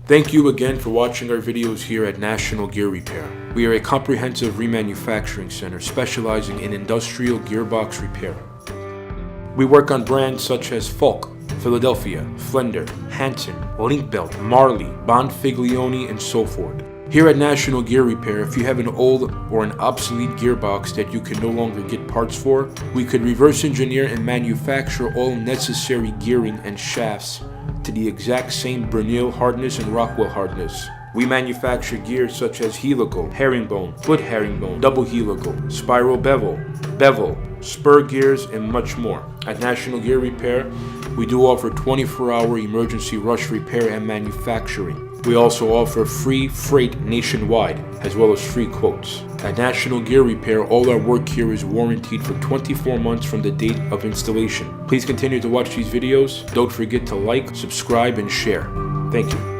Thank you again for watching our videos here at National Gear Repair. We are a comprehensive remanufacturing center specializing in industrial gearbox repair. We work on brands such as Falk, Philadelphia, Flender, Hanson, Linkbelt, Marley, Bonfiglione, and so forth. Here at National Gear Repair, if you have an old or an obsolete gearbox that you can no longer get parts for, we could reverse engineer and manufacture all necessary gearing and shafts to the exact same Bernil hardness and Rockwell hardness. We manufacture gears such as helical, herringbone, foot herringbone, double helical, spiral bevel, spur gears, and much more. At National Gear Repair, we do offer 24-hour emergency rush repair and manufacturing. We also offer free freight nationwide, as well as free quotes. At National Gear Repair, all our work here is warranted for 24 months from the date of installation. Please continue to watch these videos. Don't forget to like, subscribe, and share. Thank you.